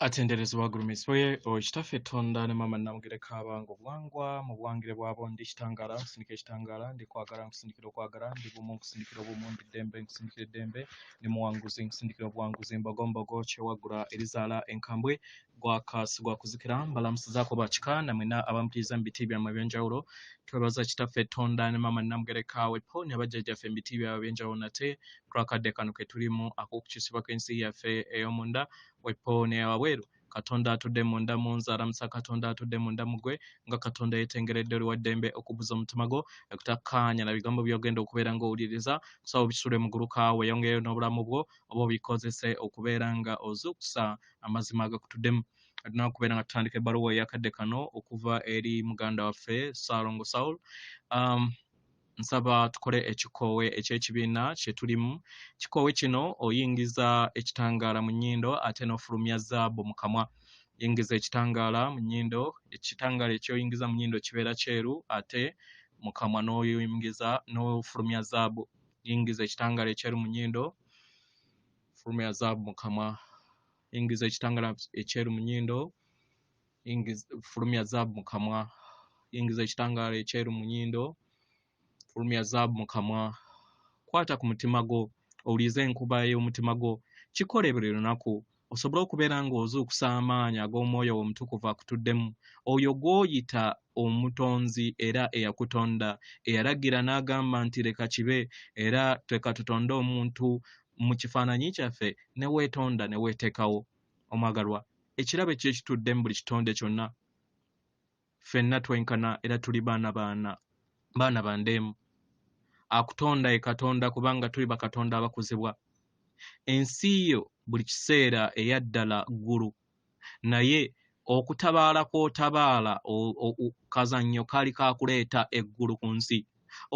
Atenderezebwa gulumiswe okitaffe Tonda ne mama namugereka abango bwangwa mu bwangire bwabo ndi kitangala nsindika ekitangala ndi kwagala nsindikira okwagala ndi bumu nsindikira obumu ndi ddembe nsindikira eddembe ndi muwanguzi nsindikira obuwanguzi mbagombogo kyewagula erizaala enkambwe gwakasi gwakuzikira mbalamusizaako bakika namwena abamutiriza mu biti byammwe ebyenjawulo twebaza kitaffe Tonda ne mama namugereka wepo ne bajjajjaffe mu biti byabwe ebyenjawulo nate twakadde kano ke tulimu ak'okukisibwa kw'ensi yaffe ey'omunda wepo ne wabweru Katonda atudde munda munza aramusa Katonda atudde munda mugwe nga Katonda yetengeredde oli waddembe okubuza omutima gwo okutakkaanya na bigambo by'ogenda okubeera ng'owuliriza kusaba obisule mu ggulu kaawe yongeyo n'obulamu bwo oba obikozese okubeera nga ozuukusa amazima agakutuddemu adina okubeera nga tutandika ebbaluwa eyakadde kano okuva eri muganda waffe Ssalongo Saulo nsaba tukole ekikoowe eky'ekibiina kye tulimu kikoowe kino oyingiza ekitangaala mu nnyindo ate n'ofulumya zaabu mu kamwa yingiza ekitangaala mu nnyindo ekitangaala ekyoyingiza mu nnyindo kibeera kyeru ate mu kamwa n'oyingiza n'ofulumya zaabu yingiza ekitangaala ekyeru mu nnyindo fulumya zaabu mu kamwa yingiza ekitangaala ekyeru mu nnyindo fulumya zaabu mu kamwa yingiza ekitangaala ekyeru mu nnyindo fulumya zaabu mu kamwa kwata ku mutima gwo owulize enkuba y'omutima gwo kikole buli lunaku osobole okubeera ng'ozuukusa amaanyi ag'omwoyo omutukuvu akutuddemu oyo gw'oyita omutonzi era eyakutonda eyalagira n'agamba nti leka kibe era leka tutonde omuntu mu kifaananyi kyaffe ne weetonda ne weeteekawo omwagalwa ekirabo ekyekitudde mu buli kitonde kyonna ffenna twenkana era tuli baana ba ndeemu akutonda ye Katonda kubanga tuli bakatonda abakuzibwa ensi yo buli kiseera eyaddala ggulu naye okutabaala kw'otabaala kazannyo kaali kaakuleeta eggulu ku nsi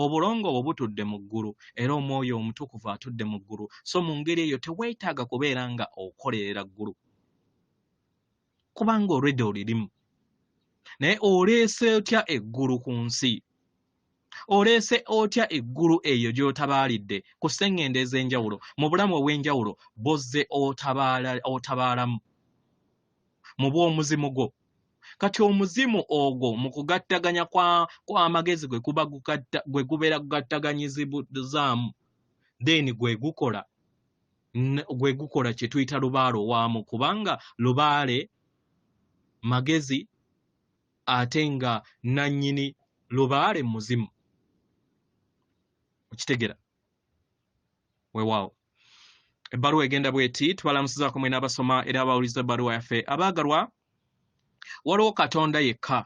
obulongo obwo butudde mu ggulu era omwoyo omutukuvu atudde mu ggulu so mu ngeri eyo teweetaaga kubeera nga okolerera ggulu kubanga olwedde olirimu naye oleese otya eggulu ku nsi oleese otya eggulu eyo gy'otabaalidde ku sseŋŋendo ez'enjawulo mu bulamu obw'enjawulo bozze otabaalamu mu bw'omuzimu gwo kati omuzimu ogwo mu kugattaganya kw'amagezi gwe gubeera gugattaganyizibuzaamu then gwe gukola kye tuyita lubaale owaamu kubanga lubaale magezi ate nga nannyini lubaale muzimu okitegera weewaawo ebbaluwa egenda bweti tubalamusizaako mwena abasoma era abawuliza ebbaluwa yaffe abaagalwa waliwo Katonda yekka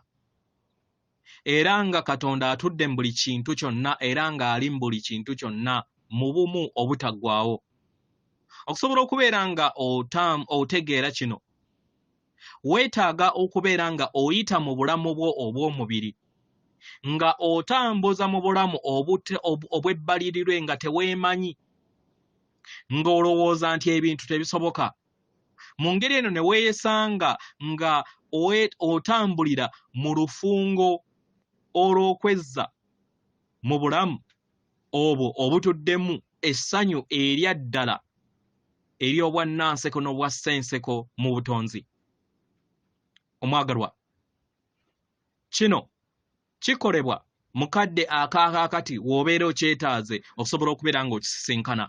era nga Katonda atudde mu buli kintu kyonna era ng'ali mu buli kintu kyonna mu bumu obutaggwaawo okusobola okubeera nga otegeera kino weetaaga okubeera nga oyita mu bulamu bwo obw'omubiri nga otambuza mu bulamu obw'ebbalirirwe nga teweemanyi ng'olowooza nti ebintu tebisoboka mu ngeri eno ne weeyesanga nga otambulira mu lufungo olw'okwezza mu bulamu obwo obutuddemu essanyu erya ddala ery'obwannanseko n'obwassenseko mu butonzi omwagalwa kino kikolebwa mukadde akaakati w'obeera okyetaaze okusobola okubeera ng'okisisinkana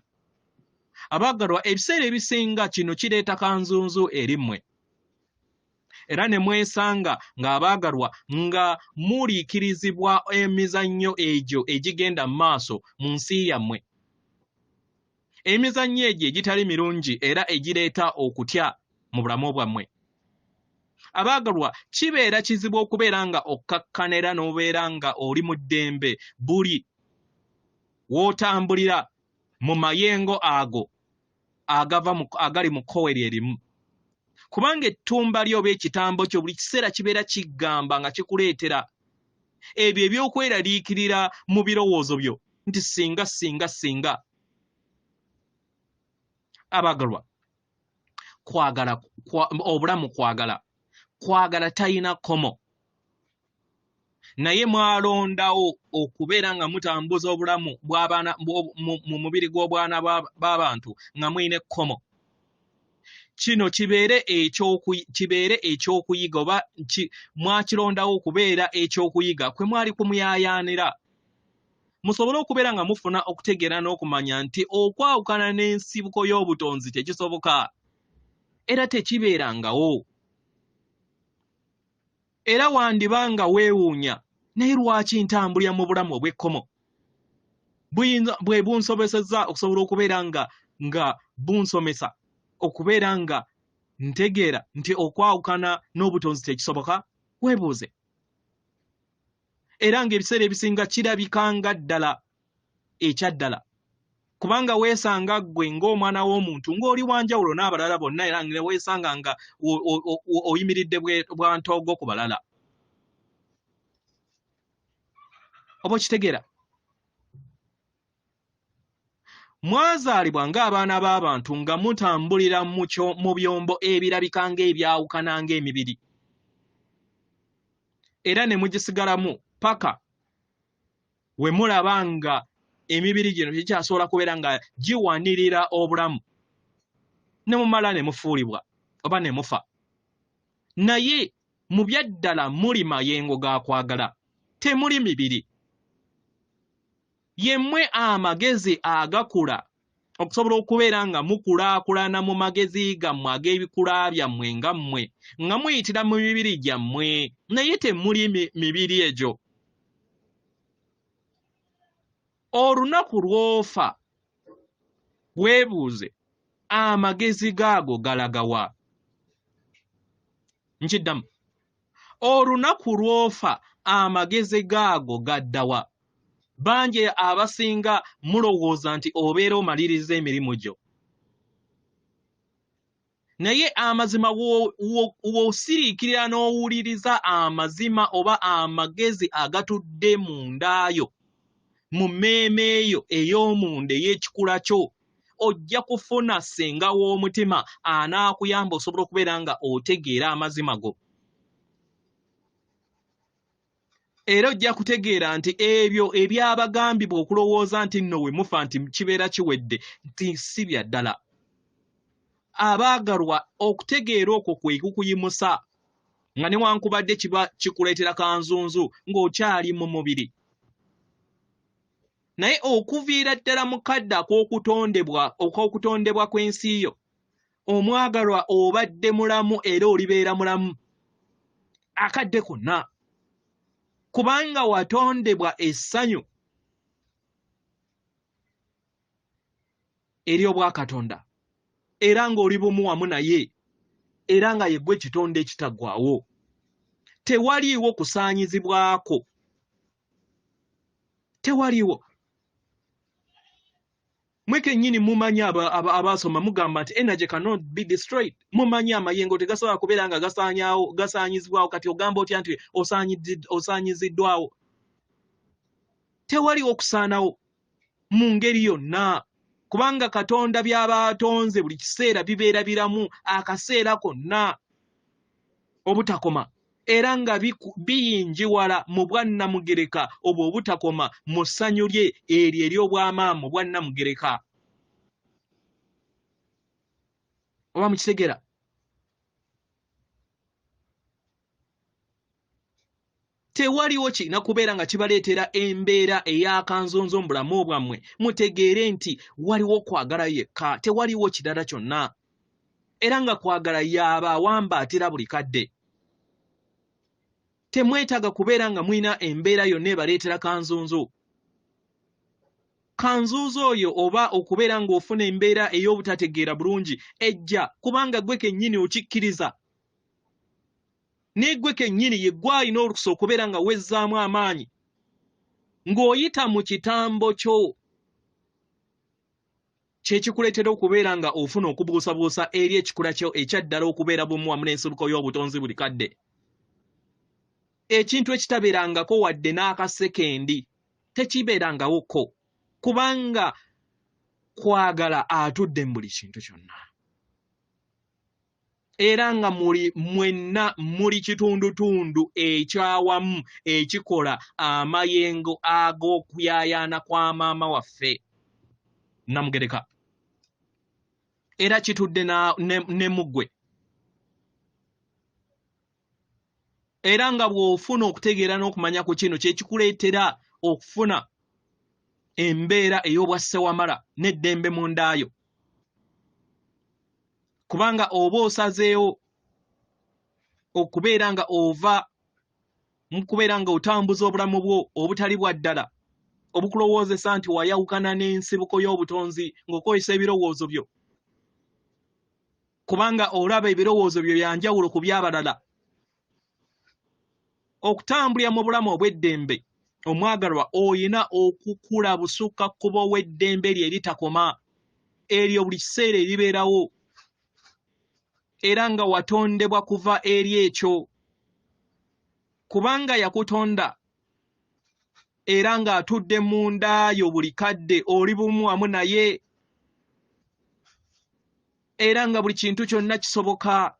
abaagalwa ebiseera ebisinga kino kireeta kanzunzu eri mmwe era ne mwesanga ng'abaagalwa nga muliikirizibwa emizannyo egyo egigenda mu maaso mu nsi yammwe emizannyo egyo egitali mirungi era egireeta okutya mu bulamu bwammwe abaagalwa kibeera kizibu okubeera nga okkakkana era n'obeera nga oli mu ddembe buli w'otambulira mu mayengo ago agali mu kkowe lyerimu kubanga ettumba lyo oba ekitambo kyo buli kiseera kibeera kiggamba nga kikuleetera ebyo eby'okweraliikirira mu birowoozo byo nti singa abaagalwa obulamu kwagala talina kkomo naye mwalondawo okubeera nga mutambuza obulamu bw'abaana mu mubiri gw'obwana b'abantu nga mulina ekkomo kino kibeere ekyokuyiga oba mwakirondawo okubeera ekyokuyiga kwe mwali kumuyaayaanira musobole okubeera nga mufuna okutegeera n'okumanya nti okwawukana n'ensibuko y'obutonzi tekisoboka era tekibeerangawo era wandibanga weewuunya naye lwaki ntambulira mu bulamu obw'ekkomo bwe bunsobesezza okusobola okubeera nga bunsomesa okubeera nga ntegeera nti okwawukana n'obutonzi tekisoboka weebuuze era ng'ebiseera ebisinga kirabikanga ddala ekyaddala kubanga weesanga ggwe ng'omwana w'omuntu ng'oli wanjawulo n'abalala bonna era nga weesanga nga oyimiridde bwa ntoogo ku balala oba okitegeera mwazaalibwa ng'abaana b'abantu nga mutambulira mu byombo ebirabika ng'ebyawukana ng'emibiri era ne mugisigalamu paka we mulaba nga emibiri gino tekyasobola kubeera nga giwanirira obulamu ne mumala ne mufuulibwa oba ne mufa naye mu byaddala muli mayengo ga kwagala temuli mibiri yemmwe amagezi agakula okusobola okubeera nga mukulaakulana mu magezi gammwe ag'ebikula byammwe nga mmwe nga muyitira mu mibiri gyammwe naye temuli mibiri egyo olunaku lw'ofa weebuuze amagezi gaago galagawa nkiddamu olunaku lw'ofa amagezi gaago gaddawa bangi abasinga mulowooza nti obeera omaliriza emirimu gyo naye amazima w'osiriikirira n'owuliriza amazima oba amagezi agatudde mundaayo mu mmeeme eyo ey'omunda ey'ekikula kyo ojja kufuna ssenga w'omutima anaakuyamba osobola okubeera nga otegeera amazima go era ojja kutegeera nti ebyo ebyabagambibwa okulowooza nti nno we mufa nti kibeera kiwedde nti si bya ddala abaagalwa okutegeera okwo kwe kukuyimusa nga newankubadde kiba kikuleetera kanzunzu ng'okyali mu mubiri naye okuviira ddala mu kadde ak'okutondebwa kw'ensi yo omwagalwa obadde mulamu era olibeera mulamu akadde konna kubanga watondebwa essanyu eri obwakatonda era ng'oli bumu wamu naye era nga yeggwe kitonde ekitaggwaawo tewaliiwo kusaanyizibwako tewaliiwo mwe kennyini mumanyi abaasoma mugamba nti energy cannot be destroyed mumanyi amayengo tegasobola kubeera nga gasaanyizibwawo kati ogamba otya nti osaanyiziddwawo tewaliwo kusaanawo mu ngeri yonna kubanga katonda by'aba atonze buli kiseera bibeera biramu akaseera konna obutakoma era nga biyinjiwala mu bwannamugereka obwo obutakoma mu ssanyu lye eryo ery'obwamaama obwannamugereka oba mukitegera tewaliwo kirina kubeera nga kibaleetera embeera ey'akanzonzo mu bulamu bwammwe mutegeere nti waliwo kwagala yekka tewaliwo kirala kyonna era nga kwagala yaaba awambaatira buli kadde temwetaaga kubeera nga mulina embeera yonna ebaleetera kanzunzu oyo oba okubeera ng'ofuna embeera ey'obutategeera bulungi ejja kubanga gwe kennyini okikkiriza ne gwe kennyini ye gw'alina olukusa okubeera nga wezzaamu amaanyi ng'oyita mu kitambo kyo kyekikuleetera okubeera nga ofuna okubuusabuusa eri ekikula kyo ekyaddala okubeera bumu wamu n'ensibuko y'obutonzi buli kadde ekintu ekitabeerangako wadde n'akasekendi tekibeerangawoko kubanga kwagala atudde mu buli kintu kyonna era nga mwenna muli kitundutundu ekyawamu ekikola amayengo ag'okuyaayaana kwa maama waffe Namugereka era kitudde ne muggwe. Era nga bw'ofuna okutegeera n'okumanya ku kino kye kikuleetera okufuna embeera ey'obwassewamala n'eddembe mu ndaayo. Kubanga oba osazeewo okubeera nga ova mu kubeera nga otambuza obulamu bwo obutali bwa ddala obukulowoozesa nti wayawukana n'ensibuko y'obutonzi ng'okozesa ebirowoozo byo. Kubanga olaba ebirowoozo byo byanjawulo ku by'abalala. Okutambulira mu bulamu obw'eddembe omwagalwa oyina okukula busukka kkubo w'eddembe lye eritakoma eryo buli kiseera eribeerawo era nga watondebwa kuva eri ekyo kubanga yakutonda era ng'atudde mu ndaayo buli kadde oli bumu wamu naye era nga buli kintu kyonna kisoboka.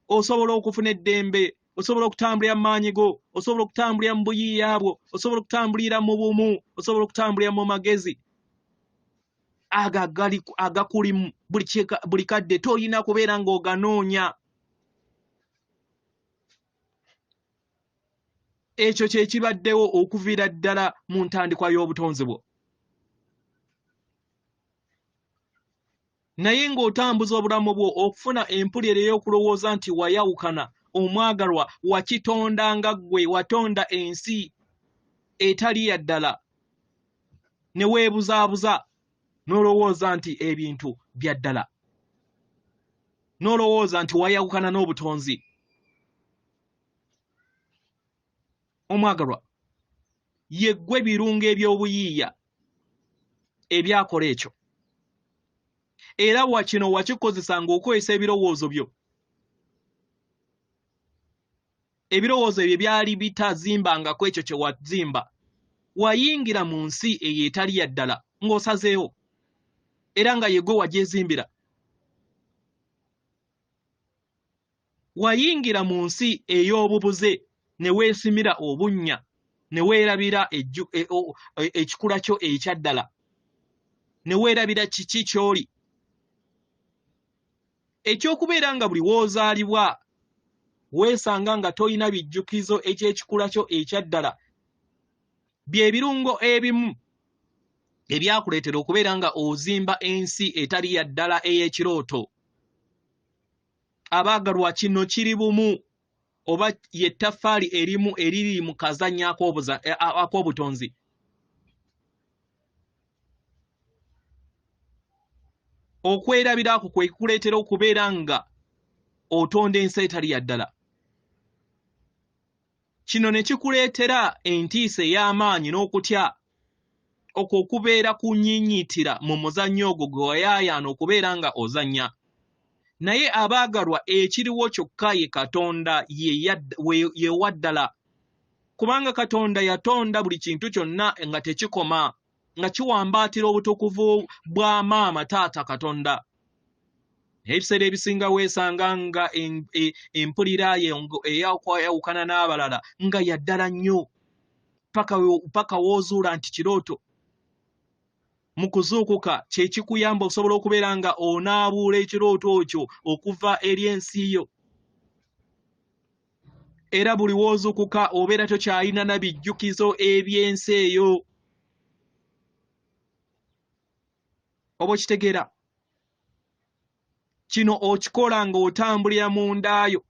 Osobola okufuna eddembe, osobola okutambulira mu maanyi go, osobola okutambulira mu buyiiya bwo, osobola okutambulira mu bumu, osobola okutambulira mu magezi agakuli buli kadde toyina kubeera ng'oganoonya. Ekyo kye kibaddewo okuviira ddala mu ntandikwa y'obutonzi bwo. Naye ng'otambuza obulamu bwo okufuna empulira ey'okulowooza nti wayawukana omwagalwa wakitonda nga ggwe watonda ensi etali ya ddala ne weebuzaabuza n'olowooza nti ebintu bya ddala, n'olowooza nti wayawukana n'obutonzi. Omwagalwa ye ggwe birungo eby'obuyiiya ebyakola ekyo era wakino wakikozesa ng'okozesa ebirowoozo byo. Ebirowoozo ebyo byali bitazimbangako ekyo kye wazimba. Wayingira mu nsi eyo etali ya ddala ng'osazeewo era nga ye ggwe wagyezimbira. Wayingira mu nsi ey'obubuze ne weesimira obunnya ne weerabira ekikula kyo ekya ddala ne weerabira kiki ky'oli. Ekyokubeera nga buli w'ozaalibwa weesanga nga toyina bijjukizo eky'ekikula kyo ekya ddala bye birungo ebimu ebyakuleetera okubeera nga ozimba ensi etali ya ddala ey'ekirooto. Abaagalwa kino kiri bumu oba ye ttaffaali erimu eriri mu kazannya ak'obutonzi. Okwerabira ako kwe kuleetera okubeera nga otonda ensi etali ya ddala. Kino ne kikuleetera entiisa ey'amaanyi n'okutya okwo okubeera kunnyinnyiitira mu muzannyo ogwo gwe wayaayaana okubeera nga ozannya. Naye abaagalwa ekiriwo kyokka ye Katonda ye wa ddala. Kubanga Katonda yatonda buli kintu kyonna nga tekikoma, nga kiwambaatira obutukuvu bwa maama taata Katonda. Ebiseera ebisinga weesanga nga empulira eyawukana n'abalala nga ya ddala nnyo paka woozuula nti kirooto. Mu kuzuukuka kye kikuyamba okusobola okubeera nga onaabuula ekirooto ekyo okuva eri ensi yo. Era buli woozuukuka obeera tokyalina na bijjukizo eby'ensi eyo. Oba okitegeera? Kino okikola ng'otambulira mu ndaayo.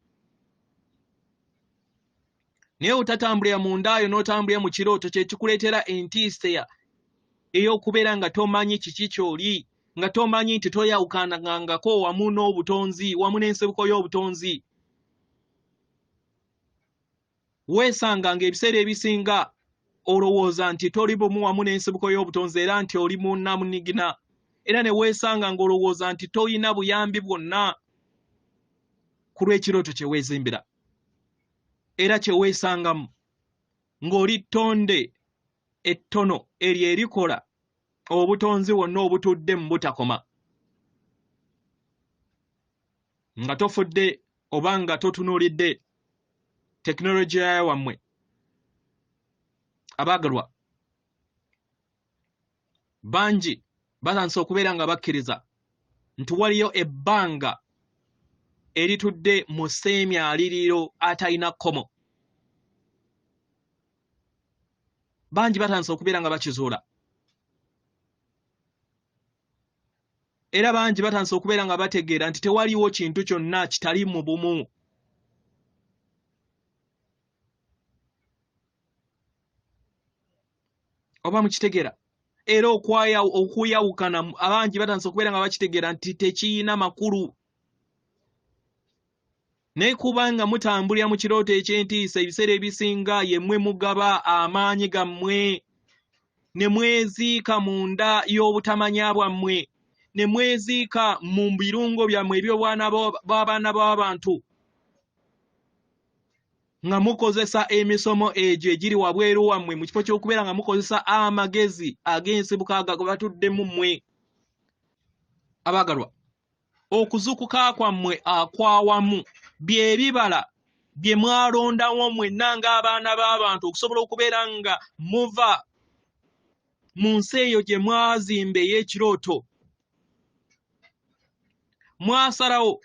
Naye otatambulira mu ndaayo n'otambulira mu kirooto kye kikuleetera entiisa ey'okubeera nga tomanyi kiki ky'oli, nga tomanyi nti toyawukanangako wamu n'obutonzi wamu n'ensibuko y'obutonzi. Weesanga ng'ebiseera ebisinga olowooza nti toli bumu wamu n'ensibuko y'obutonzi era nti oli munnamunigina. Era ne weesanga ng'olowooza nti toyina buyambi bwonna ku lw'ekirooto kye weezimbira. Era kye weesangamu ng'oli ttonde ettono eryo erikola obutonzi wonna obutudde mu butakoma. Nga tofudde oba nga totunuulidde tekinologiya ya wammwe. Abaagalwa bangi batandise okubeera nga bakkiriza nti waliyo ebbanga eritudde mu sseemyaliriro atalina kkomo. Bangi batandise okubeera nga bakizuula. Era bangi batandise okubeera nga bategeera nti tewaliwo kintu kyonna kitali mu bumu. Oba mukitegeera? Era okuyawukana abangi batandise okubeera nga bakitegeera nti tekiyina makulu. Naye kubanga mutambulira mu kirooto eky'entiisa ebiseera ebisinga yemmwe mugaba amaanyi gammwe, ne mweziika munda y'obutamanya bwammwe, ne mweziika mu birungo byammwe eby'obwana bw'abantu, nga mukozesa emisomo egyo egiri wabweru wammwe mu kifo ky'okubeera nga mukozesa amagezi ag'ensibuko ago batuddemu mmwe. Abaagalwa, okuzukuka kwammwe akwawamu bye bibala bye mwalondawo mwenna ng'abaana b'abantu okusobola okubeera nga muva mu nsi eyo gye mwazimba ey'ekirooto. Mwasalawo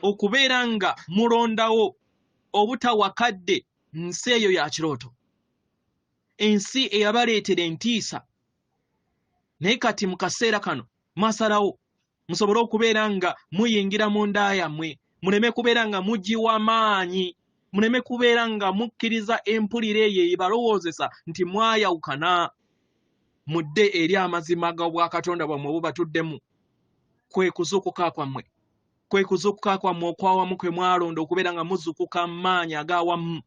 okubeera nga mulondawo obutawakadde nsi eyo ya kirooto, ensi eyabaleetera entiisa. Naye kati mu kaseera kano mwasalawo musobole okubeera nga muyingira mu nda yammwe, muleme kubeera nga mugiwa maanyi, muleme kubeera nga mukkiriza empulira eyo ebalowoozesa nti mwayawukana, mudde eri amazima g'obwa Katonda bwammwe bubatuddemu. Kwe kuzuukuka kwammwe, kwe kuzuukuka kwammwe okwawamu kwe mwalonda okubeera nga muzuukuka mu maanyi ag'awamu.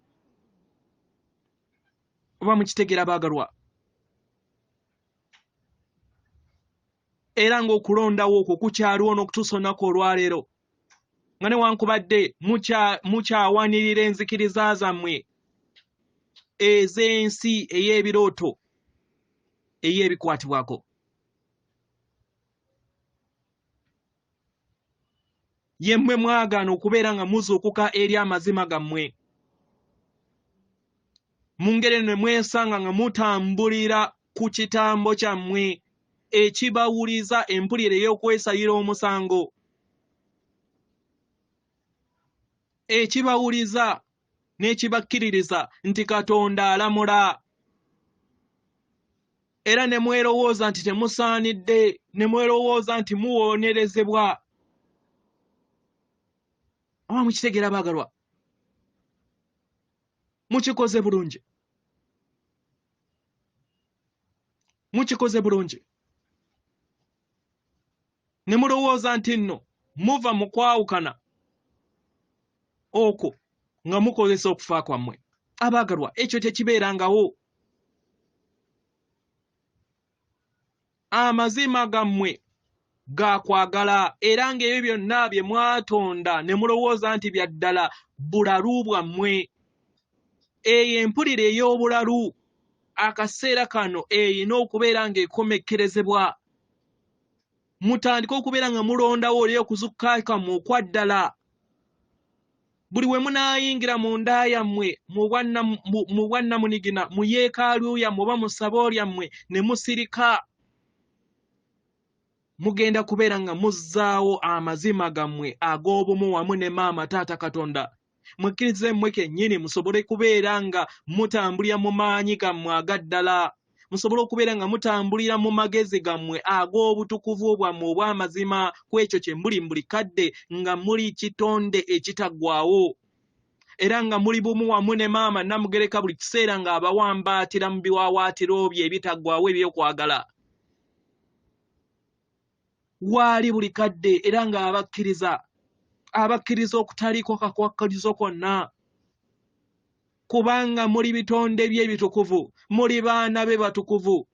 Oba mukitegeera baagalwa? Era ng'okulondawo okwo kukyaliwo n'okutuusa olunaku olwaleero, nga newankubadde mukyawanirira enzikiriza zammwe ez'ensi ey'ebirooto ey'ebikwatibwako. Yemmwe mwagaana okubeera nga muzuukuka eri amazima gammwe. Mu ngeri eno ne mwesanga nga mutambulira ku kitambo kyammwe ekibawuliza empulira ey'okwesayira omusango, ekibawuliza n'ekibakkiririza nti Katonda alamula. Era ne mwerowooza nti temusaanidde, ne mwerowooza nti muwoonerezebwa. Oba mukitegeera baagalwa? Mukikoze bulungi. Mukikoze bulungi. Ne mulowooza nti nno muva mu kwawukana okwo nga mukozesa okufa kwammwe. Abaagalwa, ekyo tekibeerangawo. Amazima gammwe ga kwagala, era ng'ebyo byonna bye mwatonda ne mulowooza nti bya ddala bulalu bwammwe. Eyo empulira ey'obulalu akaseera kano eyina okubeera ng'ekomekkerezebwa. Mutandike okubeera nga mulondawo oli okuzuukuka kwammwe okwa ddala. Buli we munaayingira mu nda yammwe, mu bwannamunigina, mu yeekaalu yammwe oba mu ssabo lyammwe ne musirika, mugenda kubeera nga muzzaawo amazima gammwe ag'obumu wamu ne maama taata Katonda. Mukkirize mmwe kennyini musobole kubeera nga mutambulira mu maanyi gammwe aga ddala. Musobole okubeera nga mutambulira mu magezi gammwe ag'obutukuvu bwammwe obw'amazima ku ekyo kye muli buli kadde, nga muli kitonde ekitaggwaawo. Era nga muli bumu wamu ne maama Namugereka buli kiseera ng'abawambaatira mu biwaawaatiro bye ebitaggwaawo eby'okwagala. Waali buli kadde era ng'abakkiriza okutaliiko kakwakkalizo kwonna, kubanga muli bitonde bye ebitukuvu, muli baana be batukuvu.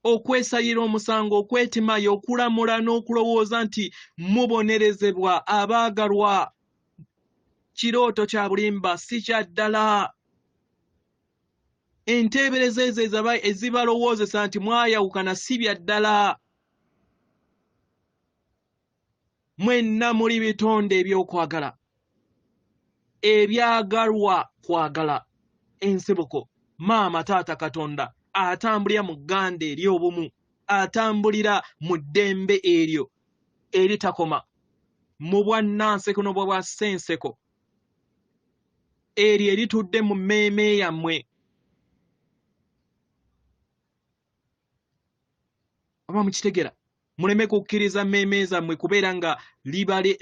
Okwesayira omusango, okwetimayo, okulamula n'okulowooza nti mubonerezebwa. Abaagalwa, kirooto kya bulimba, si kya ddala. Enteebereza ezo ezibalowoozesa nti mwayawukana si bya ddala. Mwenna muli bitonde eby'okwagala, ebyagalwa kwagala, ensibuko, maama taata Katonda atambulira mu gganda ery'obumu. atambulira mu ddembe eryo eritakoma mu bwannanseko n'obwa ssenseko eryo eritudde mu mmeeme yammwe. Oba mukitegera? Muleme kukkiriza mmeeme zammwe kubeera nga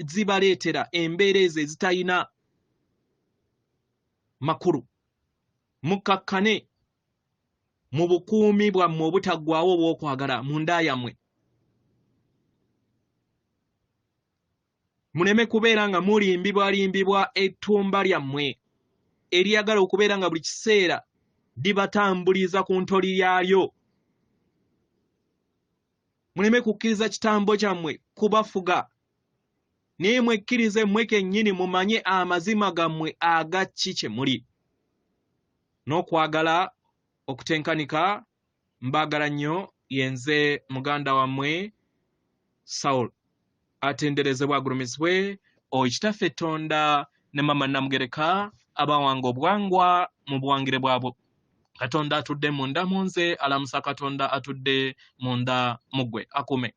zibaleetera embeera ezo ezitayina makulu. Mukkakkane mu bukuumi bwammwe obutaggwaawo obw'okwagala mu nda yammwe. Muleme kubeera nga mulimbibwalimbibwa ettumba lyammwe eryagala okubeera nga buli kiseera libatambuliza ku ntoli lyalyo. Muleme kukkiriza kitambo kyammwe kubafuga, naye mwekkirize mmwe kennyini mumanye amazima gammwe agaki kye muli. N'okwagala okutenkanika mbaagala nnyo, yenze muganda wammwe Saulo. Atenderezebwa agulumizibwe Kitaffe Tonda ne Mama Namugereka abawanga obuwangwa mu buwangire bwabwo. Katonda atudde munda mu nze, alamusa Katonda atudde munda mu ggwe. Akume.